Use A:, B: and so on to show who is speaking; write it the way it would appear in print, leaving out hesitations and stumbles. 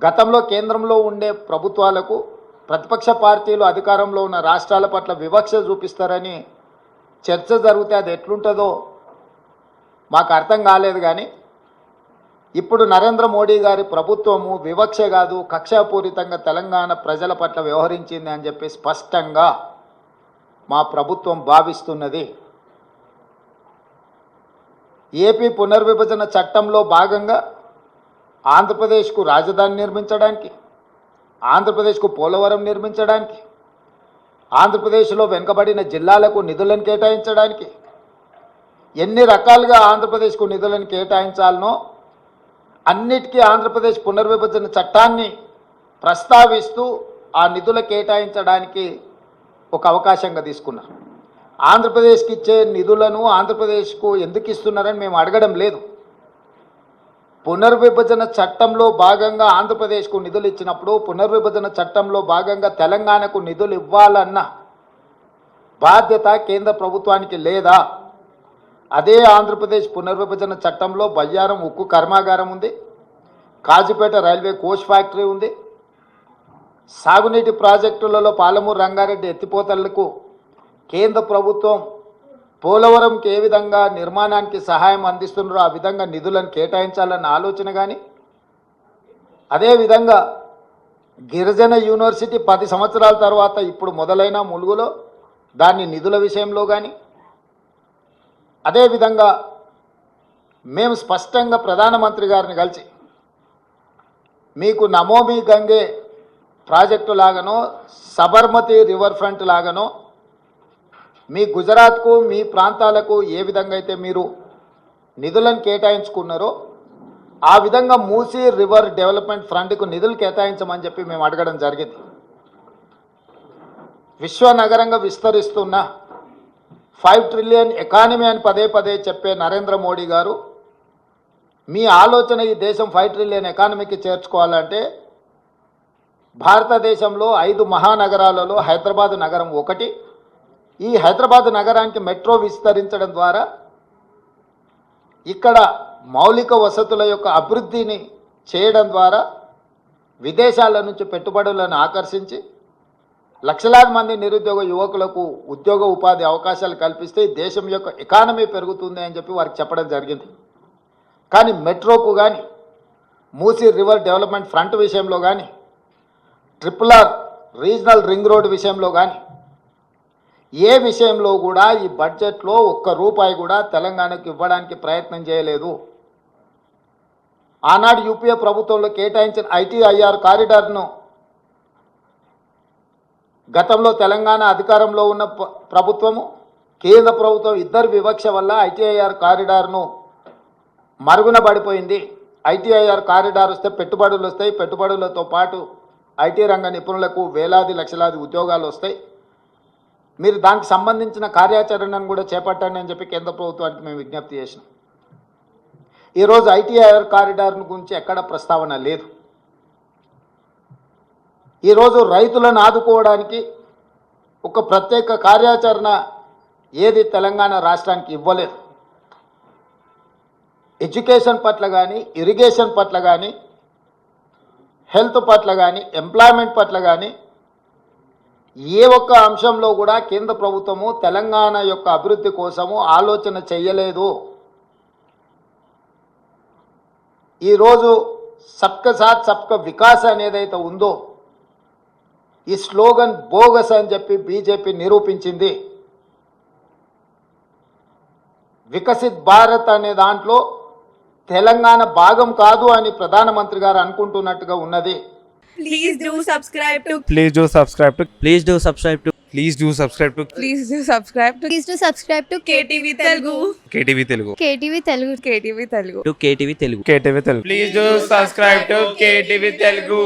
A: గతంలో కేంద్రంలో ఉండే ప్రభుత్వాలకు ప్రతిపక్ష పార్టీలు అధికారంలో ఉన్న రాష్ట్రాల పట్ల వివక్ష చూపిస్తారని చర్చ జరిగితే అది ఎట్లుంటుందో మాకు అర్థం కాలేదు. కానీ ఇప్పుడు నరేంద్ర మోడీ గారి ప్రభుత్వము వివక్ష కాదు, కక్షాపూరితంగా తెలంగాణ ప్రజల పట్ల వ్యవహరించింది అని చెప్పి స్పష్టంగా మా ప్రభుత్వం భావిస్తున్నది. ఏపీ పునర్విభజన చట్టంలో భాగంగా ఆంధ్రప్రదేశ్కు రాజధాని నిర్మించడానికి, ఆంధ్రప్రదేశ్కు పోలవరం నిర్మించడానికి, ఆంధ్రప్రదేశ్లో వెనుకబడిన జిల్లాలకు నిధులను కేటాయించడానికి, ఎన్ని రకాలుగా ఆంధ్రప్రదేశ్కు నిధులను కేటాయించాలనో అన్నిటికీ ఆంధ్రప్రదేశ్ పునర్విభజన చట్టాన్ని ప్రస్తావిస్తూ ఆ నిధుల కేటాయించడానికి ఒక అవకాశంగా తీసుకున్నారు. ఆంధ్రప్రదేశ్కి ఇచ్చే నిధులను ఆంధ్రప్రదేశ్కు ఎందుకు ఇస్తున్నారని మేము అడగడం లేదు. పునర్విభజన చట్టంలో భాగంగా ఆంధ్రప్రదేశ్కు నిధులు ఇచ్చినప్పుడు పునర్విభజన చట్టంలో భాగంగా తెలంగాణకు నిధులు ఇవ్వాలన్న బాధ్యత కేంద్ర ప్రభుత్వానికి లేదా? అదే ఆంధ్రప్రదేశ్ పునర్విభజన చట్టంలో బయ్యారం ఉక్కు కర్మాగారం ఉంది, కాజీపేట రైల్వే కోచ్ ఫ్యాక్టరీ ఉంది, సాగునీటి ప్రాజెక్టులలో పాలమూరు రంగారెడ్డి ఎత్తిపోతలకు కేంద్ర ప్రభుత్వం పోలవరంకి ఏ విధంగా నిర్మాణానికి సహాయం అందిస్తున్నారో ఆ విధంగా నిధులను కేటాయించాలన్న ఆలోచన కానీ, అదేవిధంగా గిరిజన యూనివర్సిటీ 10 సంవత్సరాల తర్వాత ఇప్పుడు మొదలైన ములుగులో దాని నిధుల విషయంలో కానీ, అదేవిధంగా మేము స్పష్టంగా ప్రధానమంత్రి గారిని కలిసి మీకు నమోమి గంగే ప్రాజెక్టు లాగానో సబర్మతి రివర్ ఫ్రంట్ లాగానో మీ గుజరాత్కు మీ ప్రాంతాలకు ఏ విధంగా అయితే మీరు నిధులను కేటాయించుకున్నారో ఆ విధంగా మూసీ రివర్ డెవలప్మెంట్ ఫ్రంట్కు నిధులు కేటాయించమని చెప్పి మేము అడగడం జరిగింది. విశ్వనగరంగా విస్తరిస్తున్న 5 ట్రిలియన్ ఎకానమీ అని పదే పదే చెప్పే నరేంద్ర మోడీ గారు మీ ఆలోచన ఈ దేశం 5 ట్రిలియన్ ఎకానమీకి చేర్చుకోవాలంటే భారతదేశంలో 5 మహానగరాలలో హైదరాబాద్ నగరం ఒకటి. ఈ హైదరాబాద్ నగరానికి మెట్రో విస్తరించడం ద్వారా ఇక్కడ మౌలిక వసతుల యొక్క అభివృద్ధిని చేయడం ద్వారా విదేశాల నుంచి పెట్టుబడులను ఆకర్షించి లక్షలాది మంది నిరుద్యోగ యువకులకు ఉద్యోగ ఉపాధి అవకాశాలు కల్పిస్తే దేశం యొక్క ఎకానమీ పెరుగుతుంది అని చెప్పి వారికి చెప్పడం జరిగింది. కానీ మెట్రోకు కానీ మూసీ రివర్ డెవలప్మెంట్ ఫ్రంట్ విషయంలో కానీ RRR రీజనల్ రింగ్ రోడ్ విషయంలో కానీ ఏ విషయంలో కూడా ఈ బడ్జెట్లో ఒక్క రూపాయి కూడా తెలంగాణకు ఇవ్వడానికి ప్రయత్నం చేయలేదు. ఆనాడు యూపీఏ ప్రభుత్వంలో కేటాయించిన ITIR కారిడార్ను గతంలో తెలంగాణ అధికారంలో ఉన్న ప్రభుత్వము కేంద్ర ప్రభుత్వం ఇద్దరు వివక్ష వల్ల ITIR కారిడార్ను మరుగున పడిపోయింది. ITIR కారిడార్ వస్తే పెట్టుబడులు వస్తాయి, పెట్టుబడులతో పాటు IT రంగ నిపుణులకు వేలాది లక్షలాది ఉద్యోగాలు వస్తాయి, మీరు దానికి సంబంధించిన కార్యాచరణను కూడా చేపట్టండి అని చెప్పి కేంద్ర ప్రభుత్వానికి మేము విజ్ఞప్తి చేసినాం. ఈరోజు ITIR కారిడార్ను గురించి ఎక్కడ ప్రస్తావన లేదు. ఈరోజు రైతులను ఆదుకోవడానికి ఒక ప్రత్యేక కార్యాచరణ ఏది తెలంగాణ రాష్ట్రానికి ఇవ్వలేదు. ఎడ్యుకేషన్ పట్ల కానీ, ఇరిగేషన్ పట్ల కానీ, హెల్త్ పట్ల కానీ, ఎంప్లాయ్మెంట్ పట్ల కానీ ఏ ఒక్క అంశంలో కూడా కేంద్ర ప్రభుత్వము తెలంగాణ యొక్క అభివృద్ధి కోసము ఆలోచన చేయలేదు. ఈరోజు సబ్కా సాత్ సబ్కా వికాస్ అనేదైతే ఉందో ఈ స్లోగన్ బోగస్ అని చెప్పి బీజేపీ నిరూపించింది. వికసిత్ భారత్ అనే దాంట్లో తెలంగాణ భాగం కాదు అని ప్రధానమంత్రి గారు అనుకుంటున్నట్టుగా ఉన్నది.
B: Please do subscribe to.
C: Please do subscribe to.
D: Please do subscribe to.
C: Please do subscribe to.
B: Please do subscribe to.
E: Please do subscribe to
B: KTV Telugu.
C: KTV Telugu.
E: KTV Telugu.
B: KTV Telugu.
D: To KTV Telugu.
C: KTV Telugu. Please do subscribe to KTV Telugu.